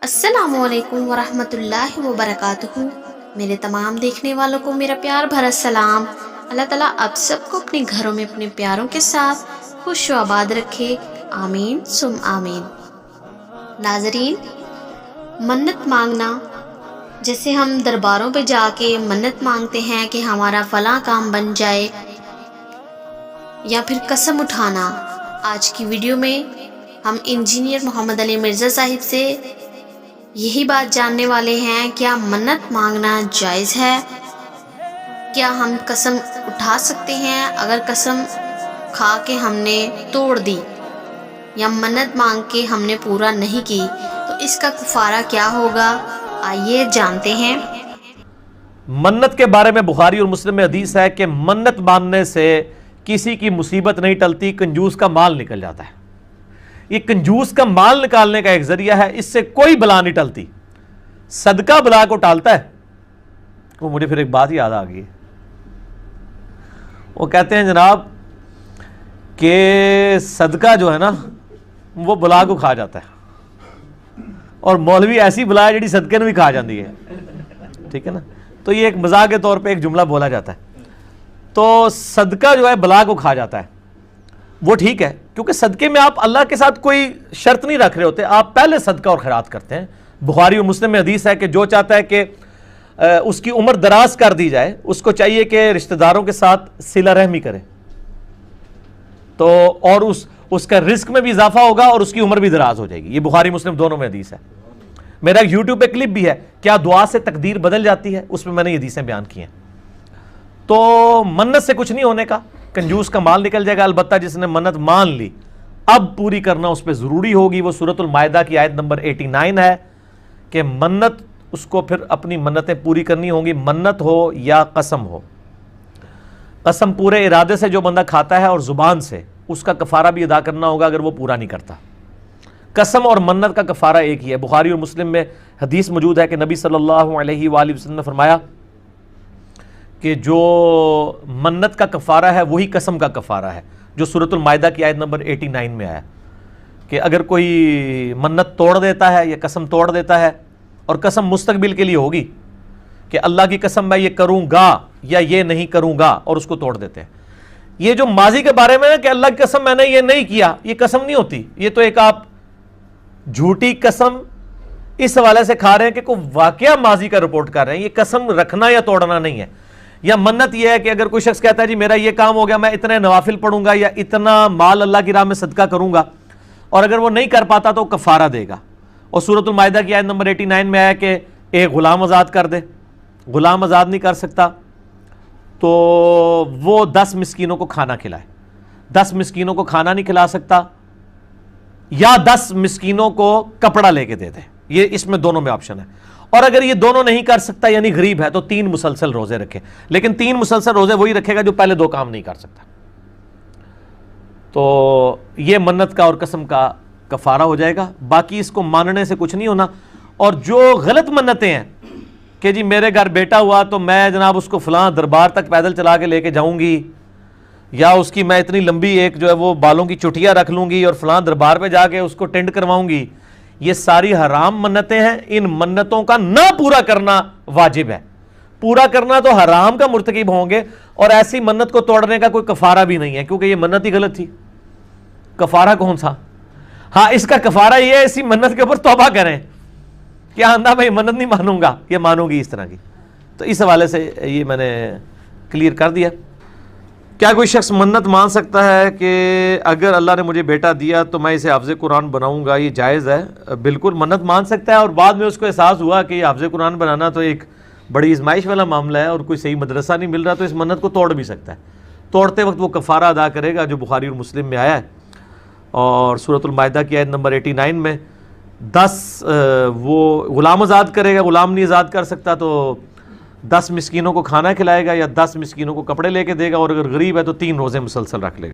السلام علیکم ورحمۃ اللہ وبرکاتہ۔ میرے تمام دیکھنے والوں کو میرا پیار بھرا سلام۔ اللہ تعالیٰ آپ سب کو اپنے گھروں میں اپنے پیاروں کے ساتھ خوش و آباد رکھے، آمین ثم آمین۔ ناظرین، منت مانگنا، جیسے ہم درباروں پہ جا کے منت مانگتے ہیں کہ ہمارا فلاں کام بن جائے، یا پھر قسم اٹھانا، آج کی ویڈیو میں ہم انجینئر محمد علی مرزا صاحب سے یہی بات جاننے والے ہیں، کیا منت مانگنا جائز ہے؟ کیا ہم قسم اٹھا سکتے ہیں؟ اگر قسم کھا کے ہم نے توڑ دی یا منت مانگ کے ہم نے پورا نہیں کی تو اس کا کفارہ کیا ہوگا؟ آئیے جانتے ہیں۔ منت کے بارے میں بخاری اور مسلم میں حدیث ہے کہ منت ماننے سے کسی کی مصیبت نہیں ٹلتی، کنجوس کا مال نکل جاتا ہے۔ یہ کنجوس کا مال نکالنے کا ایک ذریعہ ہے، اس سے کوئی بلا نہیں ٹلتی، صدقہ بلا کو ٹالتا ہے۔ وہ مجھے پھر ایک بات یاد آ گئی، وہ کہتے ہیں جناب کہ صدقہ جو ہے نا وہ بلا کو کھا جاتا ہے، اور مولوی ایسی بلا ہے جڑی صدقے نے بھی کھا جاتی ہے، ٹھیک ہے نا۔ تو یہ ایک مزاح کے طور پہ ایک جملہ بولا جاتا ہے۔ تو صدقہ جو ہے بلا کو کھا جاتا ہے، وہ ٹھیک ہے، کیونکہ صدقے میں آپ اللہ کے ساتھ کوئی شرط نہیں رکھ رہے ہوتے، آپ پہلے صدقہ اور خیرات کرتے ہیں۔ بخاری اور مسلم میں حدیث ہے کہ جو چاہتا ہے کہ اس کی عمر دراز کر دی جائے، اس کو چاہیے کہ رشتہ داروں کے ساتھ صلہ رحمی کرے، تو اور اس کا رزق میں بھی اضافہ ہوگا اور اس کی عمر بھی دراز ہو جائے گی۔ یہ بخاری مسلم دونوں میں حدیث ہے۔ میرا یوٹیوب پہ کلپ بھی ہے، کیا دعا سے تقدیر بدل جاتی ہے، اس میں میں نے یہ حدیثیں بیان کی ہیں۔ تو منت سے کچھ نہیں ہونے کا، کنجوس کا مال نکل جائے گا، البتہ جس نے منت مان لی اب پوری کرنا اس پہ ضروری ہوگی۔ وہ سورۃ المائدہ کی آیت نمبر 89 ہے کہ منت، اس کو پھر اپنی منتیں پوری کرنی ہوں گی، منت ہو یا قسم ہو۔ قسم پورے ارادے سے جو بندہ کھاتا ہے اور زبان سے، اس کا کفارہ بھی ادا کرنا ہوگا اگر وہ پورا نہیں کرتا۔ قسم اور منت کا کفارہ ایک ہی ہے۔ بخاری اور مسلم میں حدیث موجود ہے کہ نبی صلی اللہ علیہ وآلہ وسلم نے فرمایا کہ جو منت کا کفارہ ہے وہی قسم کا کفارہ ہے، جو سورۃ المائدہ کی آیت نمبر 89 میں آیا کہ اگر کوئی منت توڑ دیتا ہے یا قسم توڑ دیتا ہے، اور قسم مستقبل کے لیے ہوگی کہ اللہ کی قسم میں یہ کروں گا یا یہ نہیں کروں گا، اور اس کو توڑ دیتے ہیں۔ یہ جو ماضی کے بارے میں ہے کہ اللہ کی قسم میں نے یہ نہیں کیا، یہ قسم نہیں ہوتی، یہ تو ایک آپ جھوٹی قسم اس حوالے سے کھا رہے ہیں کہ کوئی واقعہ ماضی کا رپورٹ کر رہے ہیں۔ یہ قسم رکھنا یا توڑنا نہیں ہے۔ یا منت یہ ہے کہ اگر کوئی شخص کہتا ہے جی میرا یہ کام ہو گیا، میں اتنے نوافل پڑھوں گا یا اتنا مال اللہ کی راہ میں صدقہ کروں گا، اور اگر وہ نہیں کر پاتا تو کفارہ دے گا۔ اور سورۃ المائدہ کی آیت نمبر 89 میں آیا کہ ایک غلام آزاد کر دے، غلام آزاد نہیں کر سکتا تو وہ 10 مسکینوں کو کھانا کھلائے۔ 10 مسکینوں کو کھانا نہیں کھلا سکتا، یا 10 مسکینوں کو کپڑا لے کے دے دے، یہ اس میں دونوں میں آپشن ہے۔ اور اگر یہ دونوں نہیں کر سکتا یعنی غریب ہے تو 3 مسلسل روزے رکھے، لیکن 3 مسلسل روزے وہی رکھے گا جو پہلے 2 کام نہیں کر سکتا۔ تو یہ منت کا اور قسم کا کفارہ ہو جائے گا، باقی اس کو ماننے سے کچھ نہیں ہونا۔ اور جو غلط منتیں ہیں کہ جی میرے گھر بیٹا ہوا تو میں جناب اس کو فلاں دربار تک پیدل چلا کے لے کے جاؤں گی، یا اس کی میں اتنی لمبی ایک جو ہے وہ بالوں کی چٹیاں رکھ لوں گی اور فلاں دربار پہ جا کے اس کو ٹینڈ کرواؤں گی، یہ ساری حرام منتیں ہیں۔ ان منتوں کا نہ پورا کرنا واجب ہے، پورا کرنا تو حرام کا مرتکب ہوں گے، اور ایسی منت کو توڑنے کا کوئی کفارہ بھی نہیں ہے، کیونکہ یہ منت ہی غلط تھی۔ کفارہ کون سا؟ ہاں، اس کا کفارہ یہ ہے اسی منت کے اوپر توبہ کریں کہ آندہ بھائی منت نہیں مانوں گا، یہ مانوں گی اس طرح کی۔ تو اس حوالے سے یہ میں نے کلیئر کر دیا۔ کیا کوئی شخص منت مان سکتا ہے کہ اگر اللہ نے مجھے بیٹا دیا تو میں اسے حافظ قرآن بناؤں گا؟ یہ جائز ہے، بالکل منت مان سکتا ہے، اور بعد میں اس کو احساس ہوا کہ یہ حافظ قرآن بنانا تو ایک بڑی آزمائش والا معاملہ ہے اور کوئی صحیح مدرسہ نہیں مل رہا، تو اس منت کو توڑ بھی سکتا ہے۔ توڑتے وقت وہ کفارہ ادا کرے گا جو بخاری اور مسلم میں آیا ہے، اور سورۃ المائدہ کی آیت نمبر 89 میں 10 وہ غلام آزاد کرے گا، غلام نہیں آزاد کر سکتا تو 10 مسکینوں کو کھانا کھلائے گا یا 10 مسکینوں کو کپڑے لے کے دے گا، اور اگر غریب ہے تو 3 روزے مسلسل رکھ لے گا۔